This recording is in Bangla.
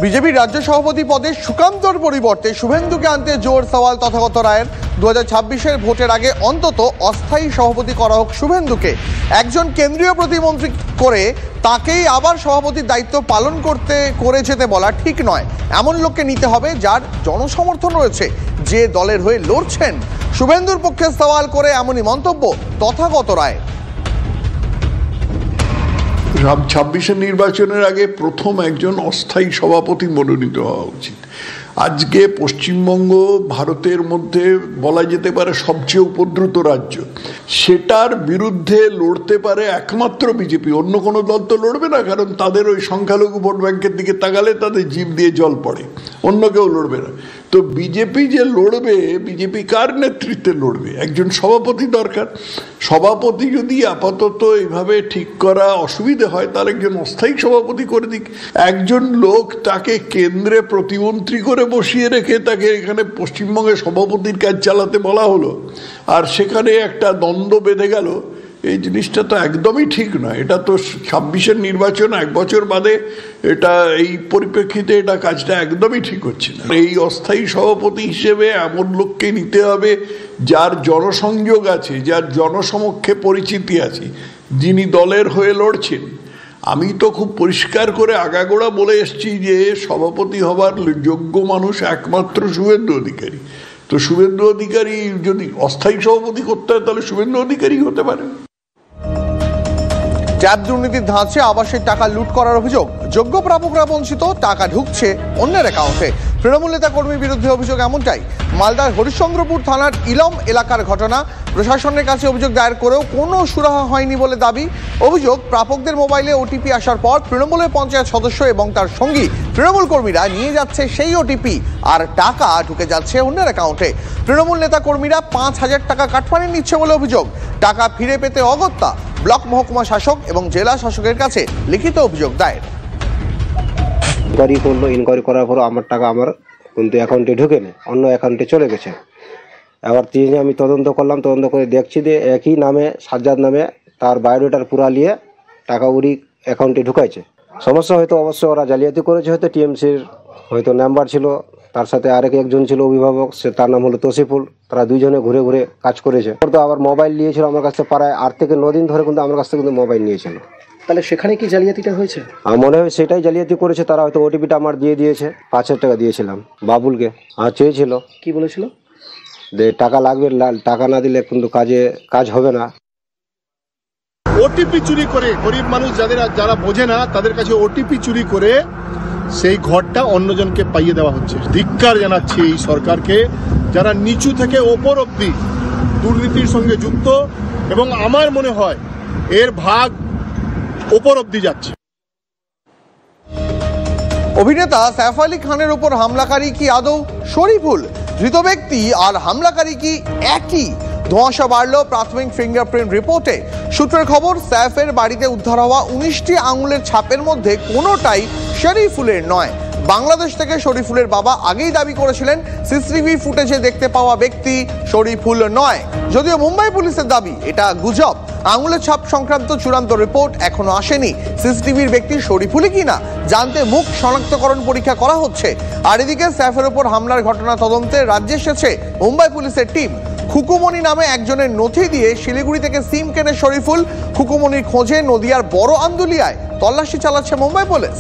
বিজেপির রাজ্য সভাপতি পদে সুকান্তর পরিবর্তে শুভেন্দুকে আনতে জোর সওয়াল তথাগত রায়ের। 2026-এর ভোটের আগে অন্তত অস্থায়ী সভাপতি করা হোক শুভেন্দুকে। একজন কেন্দ্রীয় প্রতিমন্ত্রী করে তাকেই আবার সভাপতির দায়িত্ব পালন করে যেতে বলা ঠিক নয়। এমন লোককে নিতে হবে যার জনসমর্থন রয়েছে, যে দলের হয়ে লড়ছেন। শুভেন্দুর পক্ষে সওয়াল করে এমনই মন্তব্য তথাগত রায়। 26-এর নির্বাচনের আগে প্রথম একজন অস্থায়ী সভাপতি মনোনীত হওয়া উচিত। আজকে পশ্চিমবঙ্গ ভারতের মধ্যে বলা যেতে পারে সবচেয়ে উপদ্রুত রাজ্য। সেটার বিরুদ্ধে লড়তে পারে একমাত্র বিজেপি, অন্য কোনো দল তো লড়বে না, কারণ তাদের ওই সংখ্যালঘু ভোট ব্যাংকের দিকে তাকালে তাদের জিভ দিয়ে জল পড়ে, অন্য কেউ লড়বে না। তো বিজেপি যে লড়বে, বিজেপি কার নেতৃত্বে লড়বে? একজন সভাপতি দরকার। সভাপতি যদি আপাতত এইভাবে ঠিক করা অসুবিধে হয়, তার একজন অস্থায়ী সভাপতি করে দিক। একজন লোক তাকে কেন্দ্রে প্রতিমন্ত্রী করে বসিয়ে রেখে তাকে এখানে পশ্চিমবঙ্গে সভাপতির কাজ চালাতে বলা হলো, আর সেখানে একটা দ্বন্দ্ব বেঁধে গেল। এই জিনিসটা তো একদমই ঠিক নয়। এটা তো 26-এর নির্বাচন, 1 বছর বাদে, এটা এই পরিপ্রেক্ষিতে এটা কাজটা একদমই ঠিক হচ্ছে না। এই অস্থায়ী সভাপতি হিসেবে এমন লোককে নিতে হবে যার জনসংযোগ আছে, যার জনসমক্ষে পরিচিতি আছে, যিনি দলের হয়ে লড়ছেন। আমি তো খুব পরিষ্কার করে আগাগোড়া বলে এসছি যে সভাপতি হবার যোগ্য মানুষ একমাত্র শুভেন্দু অধিকারী। তো শুভেন্দু অধিকারী যদি অস্থায়ী সভাপতি করতে হয়, তাহলে শুভেন্দু অধিকারী হতে পারে। ট্যাব দুর্নীতির ধাঁচে আবাসের টাকা লুট করার অভিযোগ। যোগ্য প্রাপকরা বঞ্চিত, টাকা ঢুকছে অন্যের অ্যাকাউন্টে। তৃণমূল নেতা কর্মীর বিরুদ্ধে অভিযোগ এমনটাই। মালদার হরিশ্চন্দ্রপুর থানার ইলম এলাকার ঘটনা। প্রশাসনের কাছে অভিযোগ দায়ের করেও কোনো সুরাহা হয়নি বলে দাবি। অভিযোগ, প্রাপকদের মোবাইলে ওটিপি আসার পর তৃণমূলের পঞ্চায়েত সদস্য এবং তার সঙ্গী তৃণমূল কর্মীরা নিয়ে যাচ্ছে সেই ওটিপি, আর টাকা ঢুকে যাচ্ছে অন্যের অ্যাকাউন্টে। তৃণমূল নেতা কর্মীরা 5,000 টাকা কাটমানি নিচ্ছে বলে অভিযোগ। টাকা ফিরে পেতে অগত্যা ব্লক মহকুমা শাসক এবং জেলা শাসকের কাছে লিখিত অভিযোগ দায়ের। ইনকোয়ারি করার পর আমার টাকা আমার কিন্তু অ্যাকাউন্টে ঢুকে নেই, অন্য অ্যাকাউন্টে চলে গেছে। এবার আমি তদন্ত করলাম, তদন্ত করে দেখছি যে একই নামে সাজ্জাদ নামে তার বায়োডাটার পুরা নিয়ে টাকা উড়ি অ্যাকাউন্টে ঢুকাইছে। সমস্যা হয়তো অবশ্যই ওরা জালিয়াতি করেছে, হয়তো টিএমসির হয়তো নাম্বার ছিল, তার সাথে একজন ছিল অভিভাবক, সে তার নাম হলো তসিফুল। তারা দুইজনে ঘুরে ঘুরে কাজ করেছে। তো আবার মোবাইল নিয়েছিল আমার কাছ থেকে, প্রায় 8 থেকে 9 দিন ধরে কিন্তু আমার কাছ থেকে কিন্তু মোবাইল নিয়েছিল। তাহলে সেখানে কি জালিয়াতিটা হয়েছে? আমার মনে হয় সেটাই জালিয়াতি করেছে তারা। হয়তো ওটিপিটা আমার দিয়ে দিয়েছে। 5,000 টাকা দিয়েছিলাম বাবুলকে, আর চেয়েছিল, কি বলেছিল যে টাকা লাগবে, টাকা না দিলে কিন্তু কাজ হবে না। ওটিপি চুরি করে, গরিব মানুষ যারা বোঝে না তাদের কাছে ওটিপি চুরি করে সেই ঘরটা অন্যজনকে পাইয়ে দেওয়া হচ্ছে। ধিক্কার জানাচ্ছি এই সরকারকে, যারা নিচু থেকে ওপর অব্দি দুর্নীতির সঙ্গে যুক্ত, এবং আমার মনে হয় এর ভাগ ওপর অব্দি যাচ্ছে। অভিনেতা সাইফ আলী খানের উপর হামলাকারী কি আদৌ শরীফুল? ধৃত ব্যক্তি আর হামলাকারী কি একই? ধোঁয়াশা বাড়ল প্রাথমিক ফিঙ্গারপ্রিন্ট রিপোর্টে। সূত্রের খবর, সাইফের বাড়িতে উদ্ধার হওয়া 19টি আঙুলের ছাপের মধ্যে কোনোটাই শরীফুলের নয়। বাংলাদেশ থেকে শরীফুলের বাবা আগেই দাবি করেছিলেন সিসিটিভি ফুটেজে দেখতে পাওয়া ব্যক্তি শরীফুল নয়। যদিও মুম্বাই পুলিশের দাবি এটা গুজব। আঙুলের ছাপ সংক্রান্ত চূড়ান্ত রিপোর্ট এখনো আসেনি। সিসিটিভির ব্যক্তি শরীফুলই কিনা জানতে মুখ শনাক্তকরণ পরীক্ষা করা হচ্ছে। আর এদিকে সাইফের উপর হামলার ঘটনা তদন্তে রাজ্যে এসেছে মুম্বাই পুলিশের টিম। খুকুমণি নামে একজনের নথি দিয়ে শিলিগুড়ি থেকে সিম কেনে শরীফুল। খুকুমণির খোঁজে নদিয়ার বড় আন্দুলিয়ায় তল্লাশি চালাচ্ছে মুম্বাই পুলিশ।